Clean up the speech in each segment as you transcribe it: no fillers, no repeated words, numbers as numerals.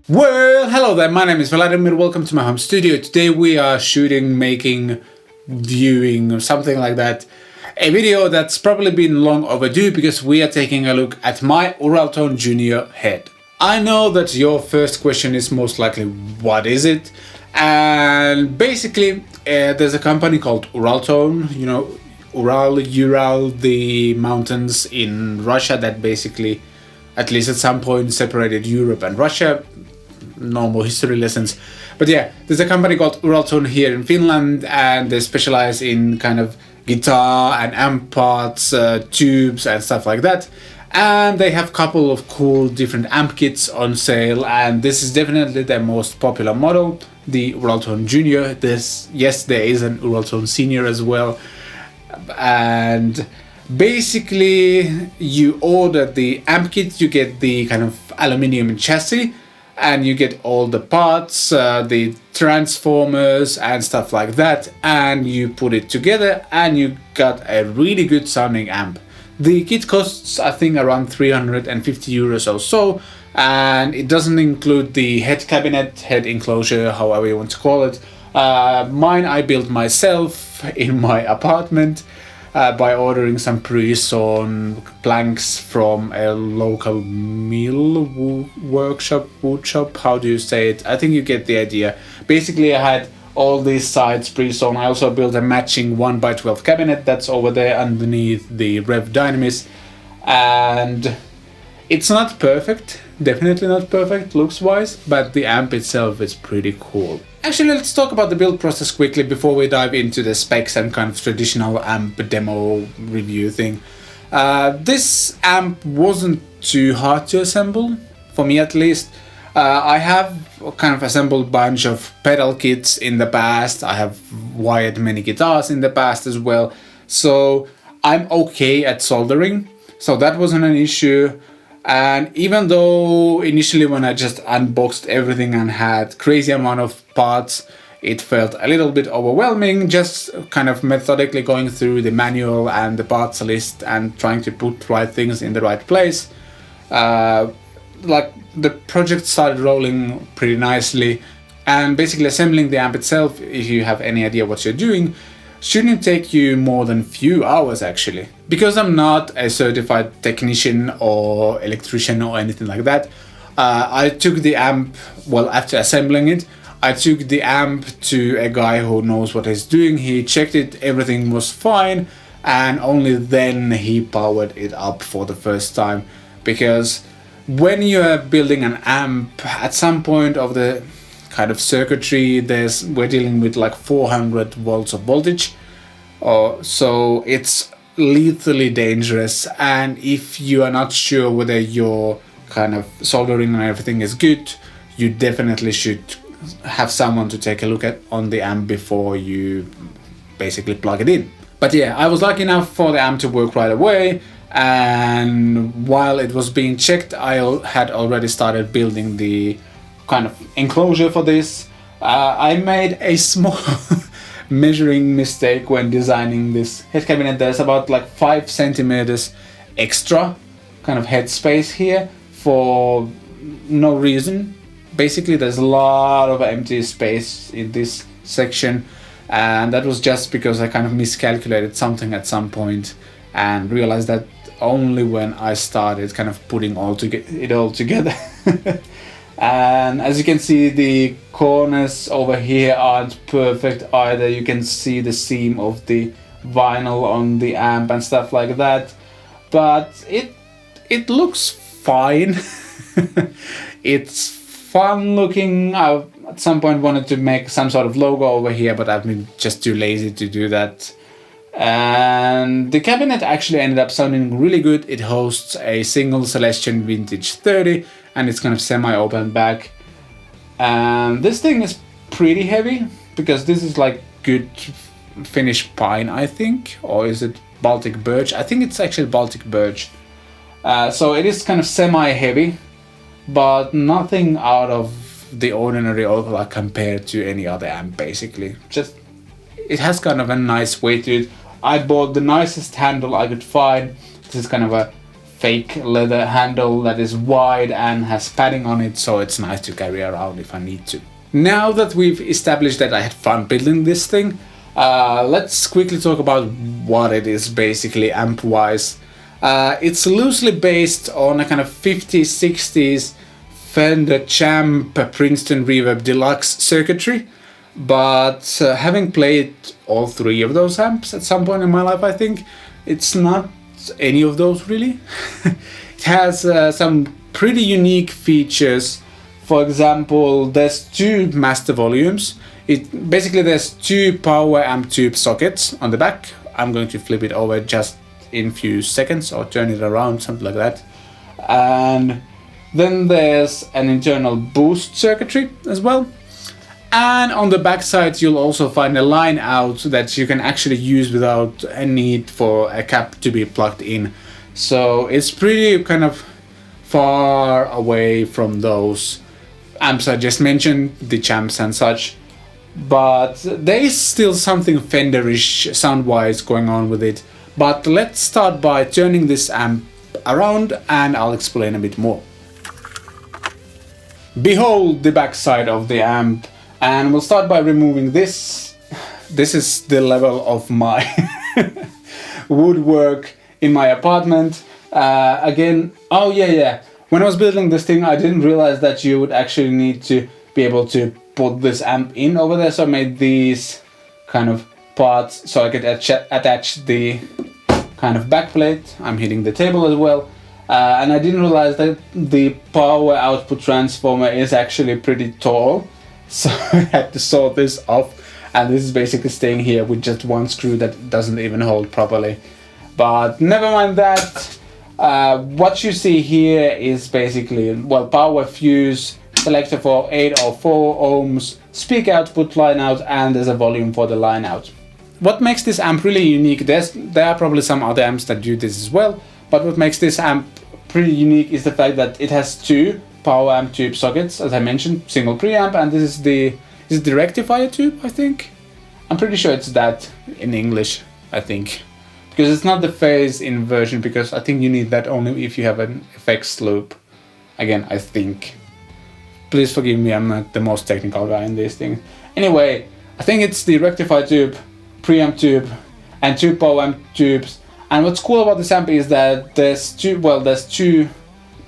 Well, hello there, my name is Vladimir, welcome to my home studio. Today we are shooting, making, viewing, or something like that. A video that's probably been long overdue because we are taking a look at my Uraltone Jr head. I know that your first question is most likely, what is it? And basically, there's a company called Uraltone, Ural, the mountains in Russia that basically, at least at some point, separated Europe and Russia. Normal history lessons. But yeah, there's a company called Uraltone here in Finland, and they specialize in kind of guitar and amp parts, tubes and stuff like that. And they have a couple of cool different amp kits on sale, and this is definitely their most popular model, the Uraltone Jr. Yes, there is an Uraltone Senior as well. And basically, you order the amp kit, you get the kind of aluminium chassis, and you get all the parts, the transformers and stuff like that, and you put it together and you got a really good sounding amp. The kit costs, I think, around 350 euros or so, and it doesn't include the head cabinet, head enclosure, however you want to call it. Mine I built myself in my apartment by ordering some pre-sawn planks from a local mill, workshop, wood shop, how do you say it? I think you get the idea. Basically, I had all these sides pre-sawn. I also built a matching 1x12 cabinet that's over there underneath the Rev Dynamis, and it's not perfect, definitely not perfect looks-wise, but the amp itself is pretty cool. Actually, let's talk about the build process quickly before we dive into the specs and kind of traditional amp demo review thing. This amp wasn't too hard to assemble, for me at least. I have kind of assembled a bunch of pedal kits in the past. I have wired many guitars in the past as well. So I'm okay at soldering, so that wasn't an issue. And even though initially when I just unboxed everything and had crazy amount of parts, it felt a little bit overwhelming, just kind of methodically going through the manual and the parts list and trying to put right things in the right place. Like the project started rolling pretty nicely, and basically assembling the amp itself, if you have any idea what you're doing, shouldn't take you more than few hours actually. Because I'm not a certified technician or electrician or anything like that, I took the amp, well, after assembling it, I took the amp to a guy who knows what he's doing. He checked it, everything was fine, and only then he powered it up for the first time. Because when you're building an amp, at some point of the kind of circuitry, we're dealing with like 400 volts of voltage, so it's lethally dangerous. And if you are not sure whether your kind of soldering and everything is good, you definitely should have someone to take a look at on the amp before you basically plug it in. But yeah, I was lucky enough for the amp to work right away, and while it was being checked, I had already started building the kind of enclosure for this. I made a small measuring mistake when designing this head cabinet. There's about like 5 centimeters extra kind of head space here for no reason. Basically, there's a lot of empty space in this section, and that was just because I kind of miscalculated something at some point and realized that only when I started kind of putting it all together. And as you can see, the corners over here aren't perfect either. You can see the seam of the vinyl on the amp and stuff like that, but it looks fine. It's fun looking. I at some point wanted to make some sort of logo over here, but I've been just too lazy to do that. And the cabinet actually ended up sounding really good. It hosts a single Celestion Vintage 30, and it's kind of semi-open back. And this thing is pretty heavy, because this is like good Finnish pine, I think, or is it Baltic birch? I think it's actually Baltic birch. So it is kind of semi-heavy, but nothing out of the ordinary or like compared to any other amp basically. Just it has kind of a nice weight to it. I bought the nicest handle I could find. This is kind of a fake leather handle that is wide and has padding on it, so it's nice to carry around if I need to. Now that we've established that I had fun building this thing, let's quickly talk about what it is basically amp-wise. It's loosely based on a kind of 50s, 60s Fender Champ Princeton Reverb Deluxe circuitry, but having played all three of those amps at some point in my life, I think, it's not any of those really. It has some pretty unique features. For example, there's two master volumes. Basically there's two power amp tube sockets on the back. I'm going to flip it over just in a few seconds or turn it around, something like that. And then there's an internal boost circuitry as well. And on the back side you'll also find a line out that you can actually use without a need for a cap to be plugged in. So it's pretty kind of far away from those amps I just mentioned, the Champs and such. But there is still something Fenderish sound-wise going on with it. But let's start by turning this amp around and I'll explain a bit more. Behold the backside of the amp, and we'll start by removing this. This is the level of my woodwork in my apartment. Again, oh yeah, when I was building this thing I didn't realize that you would actually need to be able to put this amp in over there, so I made these kind of parts so I could attach the kind of backplate. I'm hitting the table as well. And I didn't realize that the power output transformer is actually pretty tall, so I had to saw this off, and this is basically staying here with just one screw that doesn't even hold properly. But never mind that. What you see here is basically, well, power fuse, selector for 8 or 4 ohms, speaker output, line out, and there's a volume for the line out. What makes this amp really unique, there are probably some other amps that do this as well, but what makes this amp pretty unique is the fact that it has two power amp tube sockets, as I mentioned, single preamp, and this is the rectifier tube, I think. I'm pretty sure it's that in English, I think. Because it's not the phase inversion, because I think you need that only if you have an effects loop. Again, I think. Please forgive me, I'm not the most technical guy in these things. Anyway, I think it's the rectifier tube, preamp tube, and two power amp tubes. And what's cool about this amp is that there's two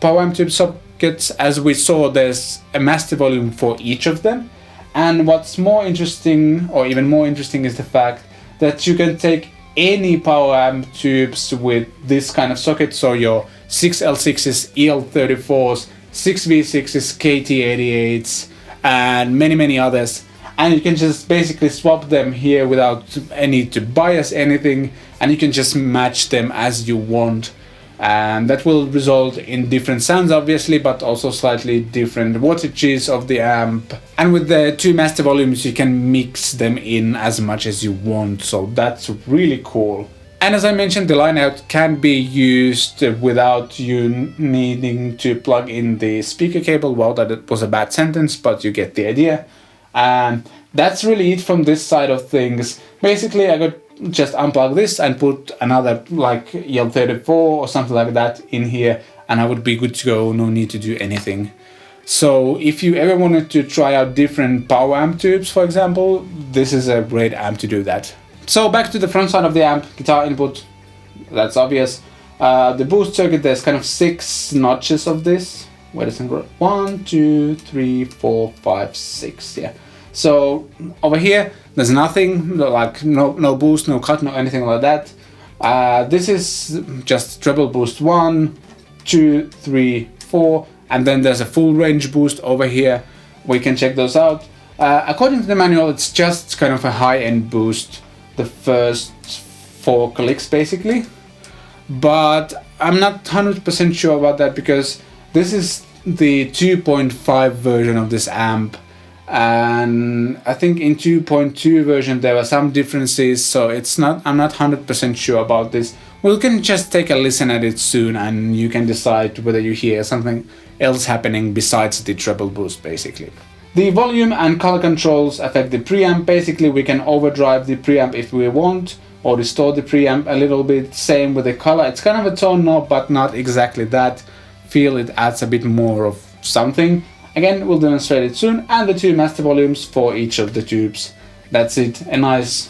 power amp tube sockets. As we saw, there's a master volume for each of them. And what's more interesting, or even more interesting, is the fact that you can take any power amp tubes with this kind of socket, so your 6L6s, EL34s, 6V6s, KT88s, and many others. And you can just basically swap them here without any need to bias anything, and you can just match them as you want. And that will result in different sounds obviously, but also slightly different wattages of the amp. And with the two master volumes you can mix them in as much as you want, so that's really cool. And as I mentioned, the line out can be used without you needing to plug in the speaker cable. Well, that was a bad sentence, but you get the idea. And that's really it from this side of things. Basically I could just unplug this and put another like EL34 or something like that in here, and I would be good to go, no need to do anything. So if you ever wanted to try out different power amp tubes, for example, this is a great amp to do that. So back to the front side of the amp, guitar input, that's obvious. The boost circuit, there's kind of 6 notches of this. Wait a second, 1, 2, 3, 4, 5, 6, yeah. So over here, there's nothing, like no boost, no cut, no anything like that. This is just treble boost 1, 2, 3, 4, and then there's a full range boost over here. We can check those out. According to the manual, it's just kind of a high-end boost, the first 4 clicks basically. But I'm not 100% sure about that, because this is the 2.5 version of this amp. And I think in 2.2 version there were some differences, so I'm not 100% sure about this. We can just take a listen at it soon and you can decide whether you hear something else happening besides the treble boost basically. The volume and color controls affect the preamp. Basically we can overdrive the preamp if we want, or distort the preamp a little bit. Same with the color, it's kind of a tone knob, but not exactly that. Feel it adds a bit more of something. Again, we'll demonstrate it soon, and the 2 master volumes for each of the tubes. That's it, a nice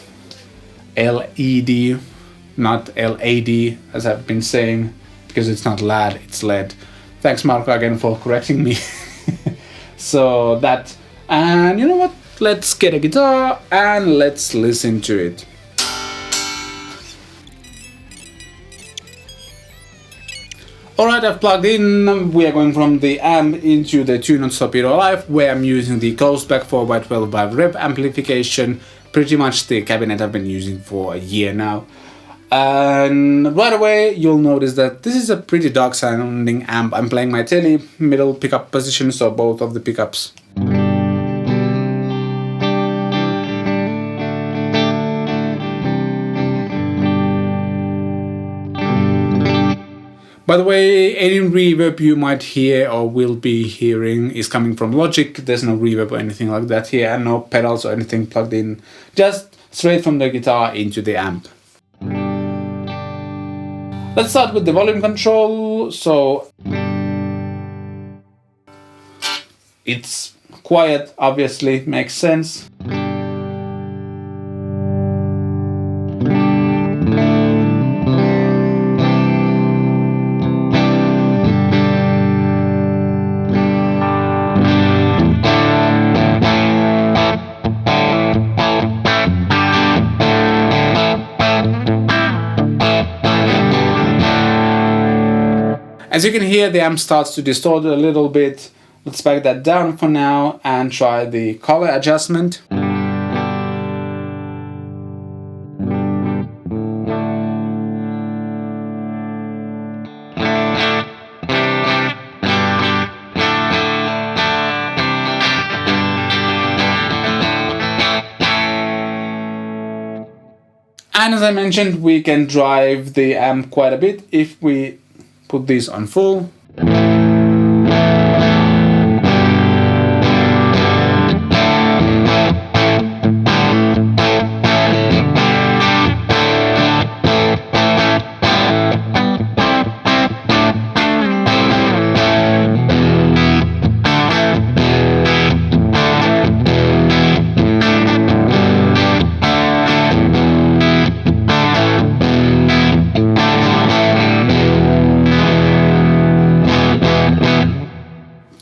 LED, not LAD as I've been saying, because it's not LAD, it's LED. Thanks Marco again for correcting me. So that, and you know what, let's get a guitar and let's listen to it. Alright, I've plugged in. We are going from the amp into the 2-notch Torpedo Live, where I'm using the closed back 4x12 by Rev amplification, pretty much the cabinet I've been using for a year now. And right away you'll notice that this is a pretty dark sounding amp. I'm playing my telly, middle pickup position, so both of the pickups. By the way, any reverb you might hear or will be hearing is coming from Logic. There's no reverb or anything like that here, and no pedals or anything plugged in. Just straight from the guitar into the amp. Let's start with the volume control. So it's quiet, obviously, makes sense. As you can hear, the amp starts to distort a little bit. Let's back that down for now and try the color adjustment. And as I mentioned, we can drive the amp quite a bit if we put these on full.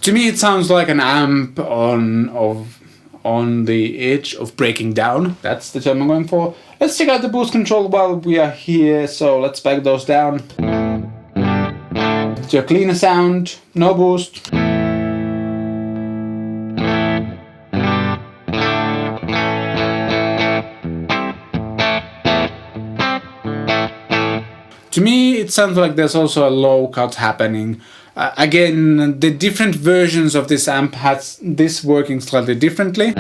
To me, it sounds like an amp on the edge of breaking down. That's the term I'm going for. Let's check out the boost control while we are here. So let's back those down to a cleaner sound. No boost. To me, it sounds like there's also a low cut happening. Again, the different versions of this amp has this working slightly differently.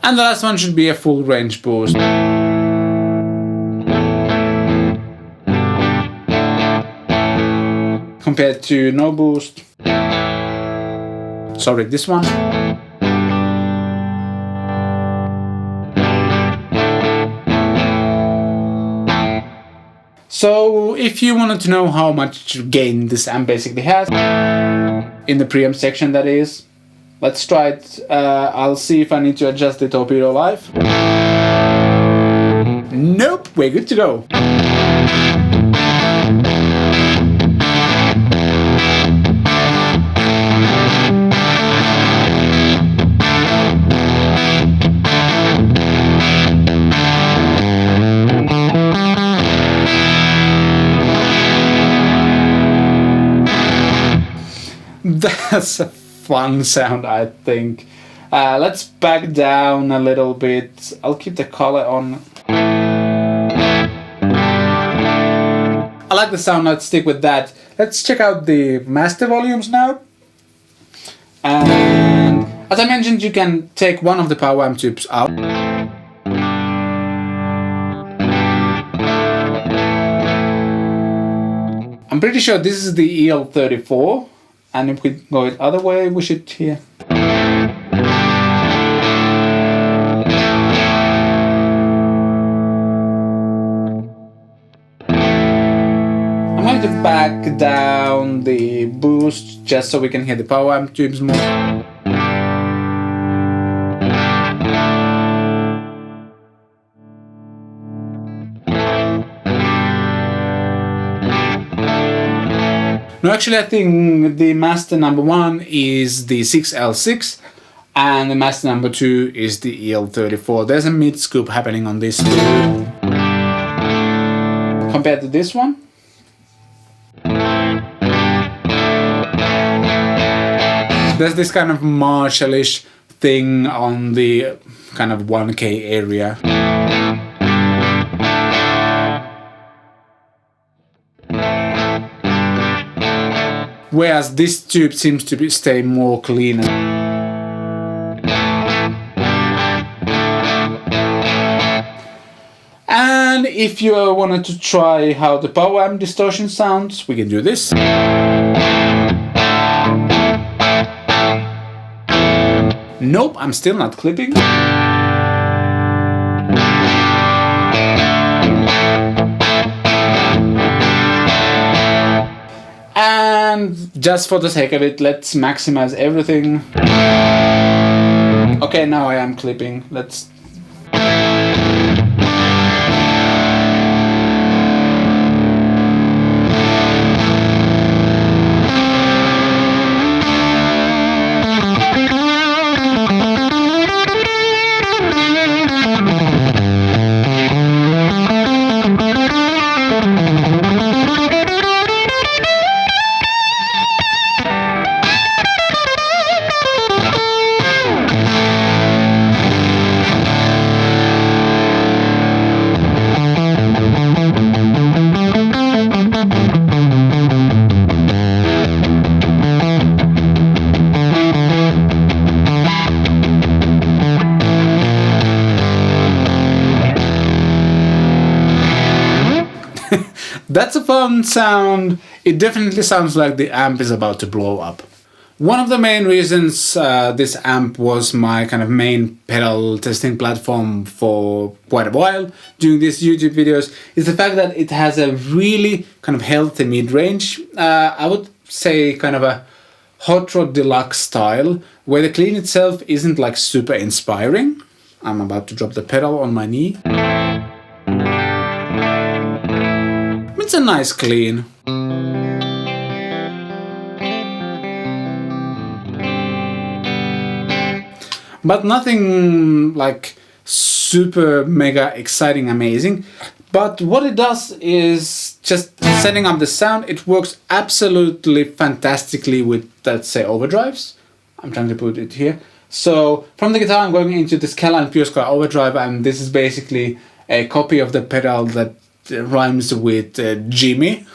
And the last one should be a full range boost. Compared to no boost. Sorry, this one. So if you wanted to know how much gain this amp basically has, in the preamp section that is, let's try it. I'll see if I need to adjust the Torpedo Live. Nope, we're good to go. That's a fun sound, I think. Let's back down a little bit. I'll keep the color on. I like the sound, let's stick with that. Let's check out the master volumes now. And as I mentioned, you can take one of the power amp tubes out. I'm pretty sure this is the EL34, and if we go the other way, we should hear. I'm going to back down the boost just so we can hear the power amp tubes more. No, actually I think the master number 1 is the 6L6 and the master number 2 is the EL34. There's a mid scoop happening on this too. Compared to this one. There's this kind of Marshall-ish thing on the kind of 1K area. Whereas this tube seems to stay more clean. And if you wanted to try how the power amp distortion sounds, we can do this. Nope, I'm still not clipping. And just for the sake of it, let's maximize everything. Okay, now I am clipping. Let's... That's a fun sound. It definitely sounds like the amp is about to blow up. One of the main reasons this amp was my kind of main pedal testing platform for quite a while doing these YouTube videos is the fact that it has a really kind of healthy mid-range. I would say kind of a Hot Rod Deluxe style, where the clean itself isn't like super inspiring. I'm about to drop the pedal on my knee. It's a nice clean. But nothing like super mega exciting amazing. But what it does is just setting up the sound. It works absolutely fantastically with, let's say, overdrives. I'm trying to put it here. So from the guitar I'm going into the Scala and Pure Square overdrive, and this is basically a copy of the pedal that rhymes with Jimmy.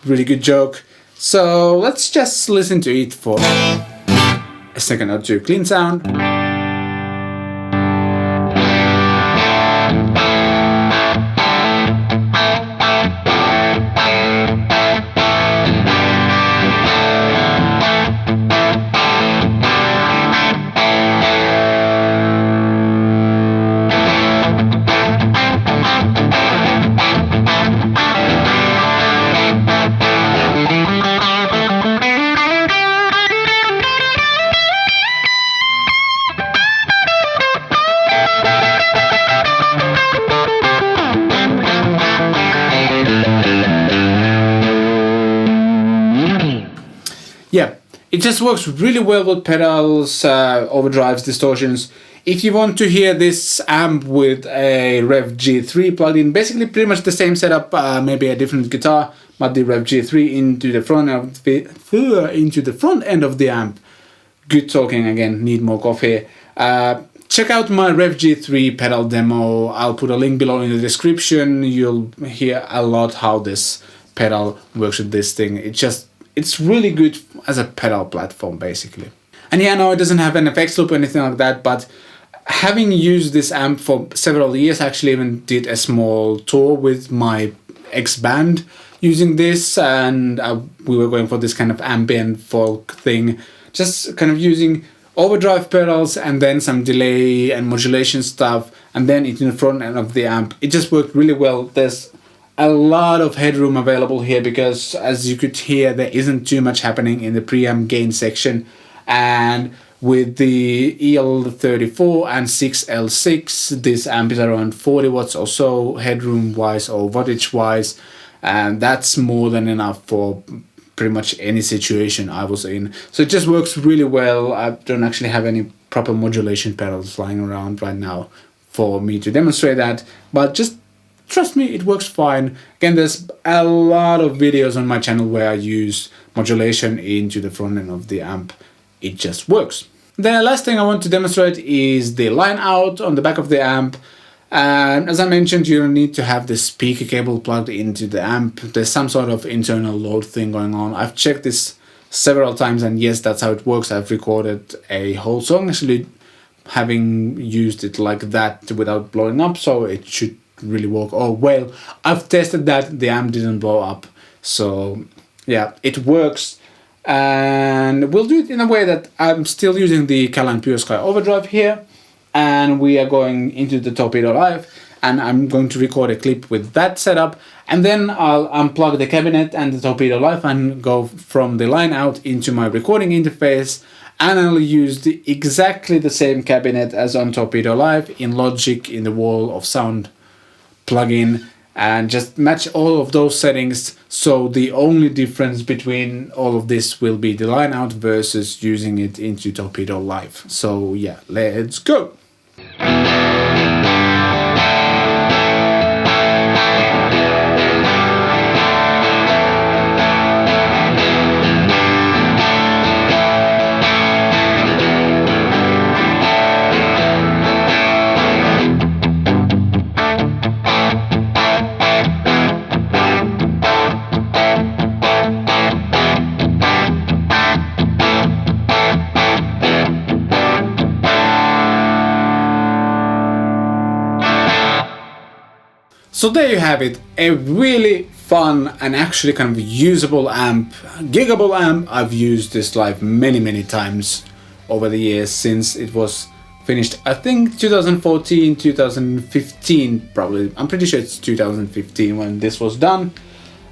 Really good joke. So let's just listen to it for a second or two. Clean sound. Yeah, it just works really well with pedals, overdrives, distortions. If you want to hear this amp with a Rev G3 plugged in, basically pretty much the same setup, maybe a different guitar, but the Rev G3 into the front end of the amp. good talking again, need more coffee. Check out my Rev G3 pedal demo. I'll put a link below in the description. You'll hear a lot how this pedal works with this thing. It's really good as a pedal platform, basically. And yeah, no, it doesn't have an effects loop or anything like that, but having used this amp for several years, I actually even did a small tour with my ex-band using this, and we were going for this kind of ambient folk thing, just kind of using overdrive pedals and then some delay and modulation stuff, and then into the front end of the amp. It just worked really well. There's a lot of headroom available here because, as you could hear, there isn't too much happening in the preamp gain section, and with the EL34 and 6L6, this amp is around 40 watts or so headroom wise or wattage wise, and that's more than enough for pretty much any situation I was in. So it just works really well. I don't actually have any proper modulation pedals flying around right now for me to demonstrate that, but just trust me, it works fine. Again, there's a lot of videos on my channel where I use modulation into the front end of the amp. It just works. The last thing I want to demonstrate is the line out on the back of the amp. And as I mentioned, you don't need to have the speaker cable plugged into the amp. There's some sort of internal load thing going on. I've checked this several times, and yes, that's how it works. I've recorded a whole song actually having used it like that without blowing up, so it should really work. Oh well, I've tested that, the amp didn't blow up, so yeah, it works. And we'll do it in a way that I'm still using the Callan Pure Sky overdrive here, and we are going into the Torpedo Live, and I'm going to record a clip with that setup, and then I'll unplug the cabinet and the Torpedo Live and go from the line out into my recording interface, and I'll use exactly the same cabinet as on Torpedo Live in Logic in the Wall of Sound plugin, and just match all of those settings. So the only difference between all of this will be the line out versus using it into Torpedo Live. So yeah, let's go. So there you have it, a really fun and actually kind of usable amp, giggable amp. I've used this live many times over the years since it was finished. I think 2014, 2015 probably. I'm pretty sure it's 2015 when this was done.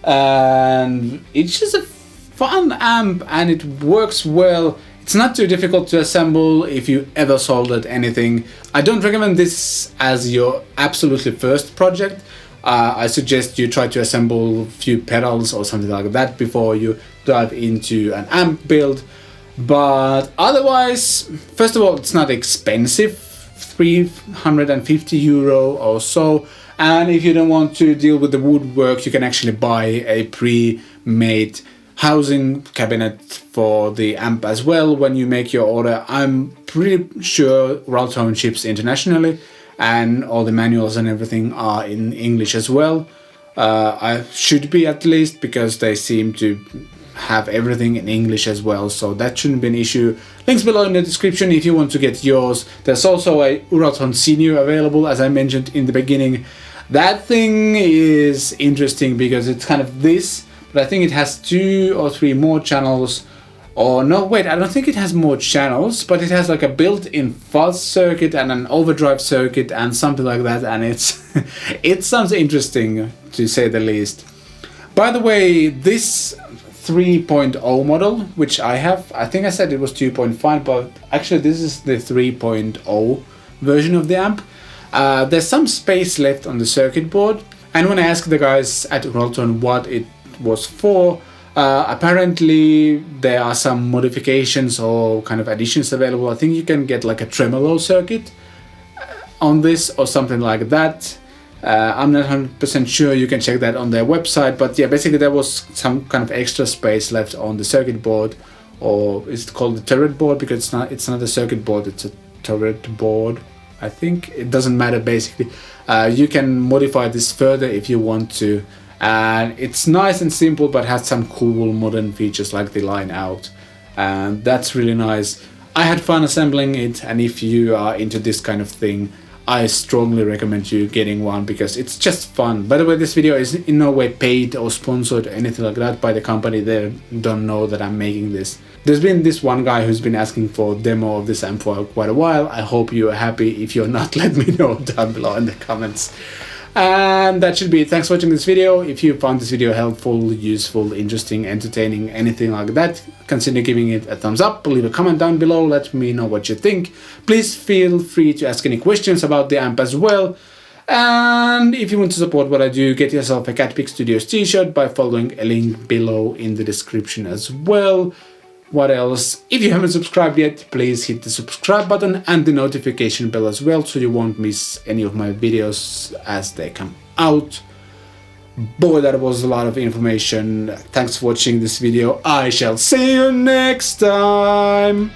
And it's just a fun amp and it works well. It's not too difficult to assemble if you ever soldered anything. I don't recommend this as your absolutely first project. I suggest you try to assemble a few pedals or something like that before you dive into an amp build. But otherwise, first of all, it's not expensive, 350 euro or so. And if you don't want to deal with the woodwork, you can actually buy a pre-made housing cabinet for the amp as well when you make your order. I'm pretty sure Uraltone ships internationally, and all the manuals and everything are in English as well. I should be, at least, because they seem to have everything in English as well, so that shouldn't be an issue. Links below in the description if you want to get yours. There's also a Uraltone Jr available, as I mentioned in the beginning. That thing is interesting because it's kind of this, but I think it has 2 or 3 more channels. Or no, wait, I don't think it has more channels, but it has like a built-in fuzz circuit and an overdrive circuit and something like that, and it sounds interesting to say the least. By the way, this 3.0 model, which I have, I think I said it was 2.5, but actually this is the 3.0 version of the amp. There's some space left on the circuit board, and when I asked the guys at Uraltone what it was for, apparently there are some modifications or kind of additions available. I think you can get like a tremolo circuit on this or something like that. I'm not 100% sure, you can check that on their website, but yeah, basically there was some kind of extra space left on the circuit board or is it called the turret board, because it's not a circuit board, it's a turret board. I think it doesn't matter basically. You can modify this further if you want to, and it's nice and simple but has some cool modern features like the line out, and that's really nice. I had fun assembling it, and if you are into this kind of thing, I strongly recommend you getting one because it's just fun. By the way, this video is in no way paid or sponsored or anything like that by the company. They don't know that I'm making this. There's been this one guy who's been asking for a demo of this amp for quite a while. I hope you are happy. If you're not, let me know down below in the comments. And that should be it. Thanks for watching this video. If you found this video helpful, useful, interesting, entertaining, anything like that, consider giving it a thumbs up, leave a comment down below, let me know what you think. Please feel free to ask any questions about the amp as well. And if you want to support what I do, get yourself a Catpic Studios t-shirt by following a link below in the description as well. What else? If you haven't subscribed yet, please hit the subscribe button and the notification bell as well, so you won't miss any of my videos as they come out. Boy, that was a lot of information. Thanks for watching this video. I shall see you next time.